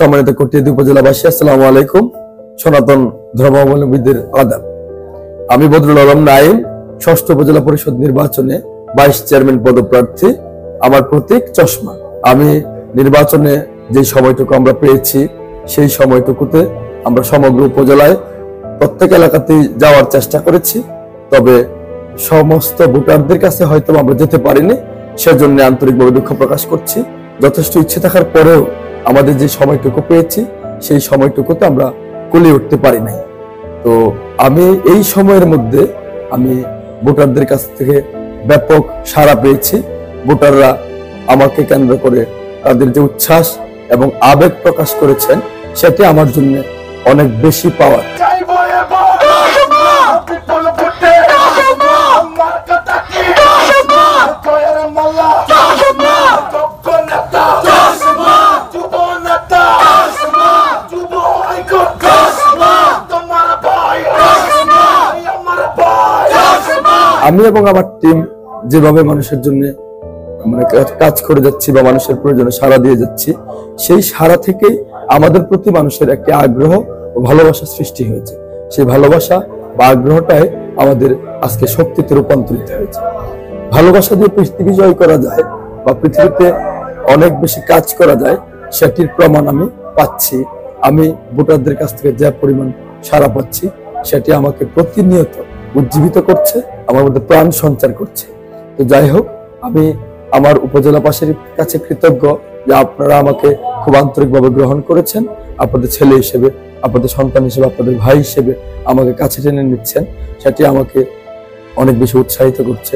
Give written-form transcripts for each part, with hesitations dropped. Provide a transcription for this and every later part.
সম্মানিত কটিয়াদী উপজেলাবাসী, আসসালামু আলাইকুম। সনাতন ধর্মাবলম্বীদের আদাব। আমি বদরুল আলম নাইম, ষষ্ঠ উপজেলা পরিষদ নির্বাচনে ভাইস চেয়ারম্যান পদপ্রার্থী। আমার প্রতীক চশমা। আমি নির্বাচনে যে সময়টুকু আমরা পেয়েছি, সেই সময়টুকুতে আমরা সমগ্র উপজেলায় প্রত্যেক এলাকাতেই যাওয়ার চেষ্টা করেছি। তবে সমস্ত ভোটারদের কাছে হয়তো আমরা যেতে পারিনি, সেজন্য আন্তরিকভাবে দুঃখ প্রকাশ করছি। যথেষ্ট ইচ্ছে থাকার পরেও আমাদের যে সময়টুকু পেয়েছি, সেই সময়টুকুতে আমরা কুলিয়ে উঠতে পারি নাই। তো আমি এই সময়ের মধ্যে আমি ভোটারদের কাছ থেকে ব্যাপক সাড়া পেয়েছি। ভোটাররা আমাকে কেন্দ্র করে তাদের যে উচ্ছ্বাস এবং আবেগ প্রকাশ করেছেন, সেটি আমার জন্য অনেক বেশি পাওয়ার। আমি এবং আমার টিম যেভাবে মানুষের জন্য কাজ করে যাচ্ছি বা মানুষের প্রয়োজনে সাড়া দিয়ে যাচ্ছি, সেই সাড়া থেকেই আমাদের প্রতি মানুষের একটি আগ্রহ ও ভালোবাসা সৃষ্টি হয়েছে। সেই ভালোবাসা বা আগ্রহটাই আমাদের আজকে শক্তিতে রূপান্তরিত হয়েছে। ভালোবাসা দিয়ে পৃথিবী জয় করা যায় বা পৃথিবীতে অনেক বেশি কাজ করা যায়, সেটির প্রমাণ আমি পাচ্ছি। আমি ভোটারদের কাছ থেকে যে পরিমাণ সাড়া পাচ্ছি, সেটি আমাকে প্রতিনিয়ত উজ্জীবিত করছে, আমার মধ্যে প্রাণ সঞ্চার করছে। তো যাই হোক, আমি আমার উপজেলাবাসীর কাছে কৃতজ্ঞ যে আপনারা আমাকে খুব আন্তরিকভাবে গ্রহণ করেছেন। আপনাদের ছেলে হিসেবে, আপনাদের সন্তান হিসেবে, আপনাদের ভাই হিসেবে আমাকে কাছে টেনে নিচ্ছেন, সেটি আমাকে অনেক বেশি উৎসাহিত করছে।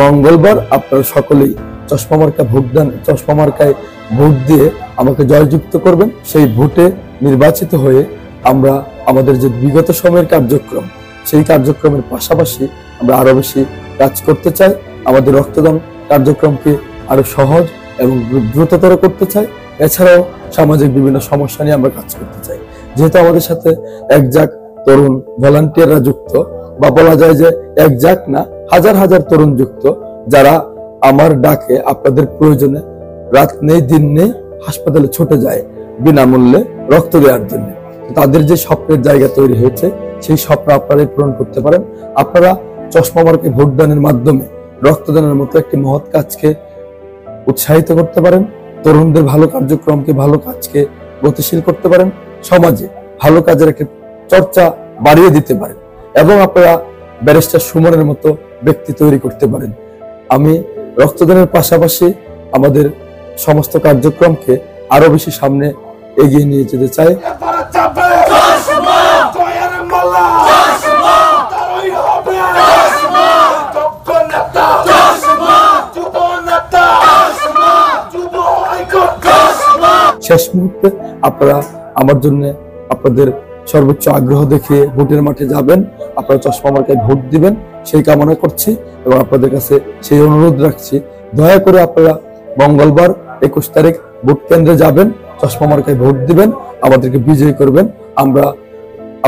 মঙ্গলবার আপনারা সকলেই চশমা মার্কায় ভোট দিয়ে আমাকে জয়যুক্ত করবেন। সেই ভোটে নির্বাচিত হয়ে আমরা আমাদের যে বিগত সময়ের কার্যক্রম, সেই কার্যক্রমের পাশাপাশি আমরা আরো বেশি কাজ করতে চাই। আমাদের রক্তদান কার্যক্রমকে আরো সহজ এবং দ্রুততর করতে চাই। এছাড়াও সামাজিক বিভিন্ন সমস্যা নিয়ে আমরা কাজ করতে চাই। যেহেতু আমাদের সাথে একজাক তরুণ ভলান্টিয়াররা যুক্ত, বা বলা যায় যে একজাক না, হাজার হাজার তরুণ যুক্ত, যারা আমার ডাকে আপনাদের প্রয়োজনে রাত নেই দিন নেই হাসপাতালে ছুটে যায় বিনামূল্যে রক্ত দেওয়ার জন্য। তাদের যে স্বপ্নের জায়গা তৈরি হয়েছে, সেই স্বপ্ন আপনারাই পূরণ করতে পারেন। আপনারা চশমা মার্কায় ভোটদানের মাধ্যমে রক্তদানের মতো একটি মহৎ কাজকে উৎসাহিত করতে পারেন। তরুণদের ভালো কার্যক্রমকে, ভালো কাজকে গতিশীল করতে পারেন। সমাজে ভালো কাজের একটি চর্চা বাড়িয়ে দিতে পারেন এবং আপনারা ব্যারিস্টার সুমনের মতো ব্যক্তি তৈরি করতে পারেন। আমি রক্তদানের পাশাপাশি আমাদের সমস্ত কার্যক্রমকে আরো বেশি সামনে এগিয়ে নিয়ে যেতে চাই। শেষ মুহূর্তে আপনারা আমার জন্য আপনাদের সর্বোচ্চ আগ্রহ দেখিয়ে ভোটের মাঠে যাবেন, আপনারা চশমা মার্কায় ভোট দিবেন, সেই কামনা করছি এবং আপনাদের কাছে সেই অনুরোধ রাখছি। দয়া করে আপনারা মঙ্গলবার 21 তারিখ ভোট কেন্দ্রে যাবেন, চশমা মার্কায় ভোট দিবেন, আমাদেরকে বিজয়ী করবেন। আমরা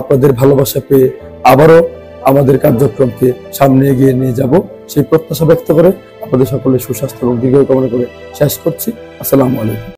আপনাদের ভালোবাসা পেয়ে আবারও আমাদের কার্যক্রমকে সামনে এগিয়ে নিয়ে যাব, সেই প্রত্যাশা ব্যক্ত করে আপনাদের সকলের সুস্বাস্থ্য এবং দীর্ঘায়ু কামনা করে শেষ করছি। আসসালামু আলাইকুম।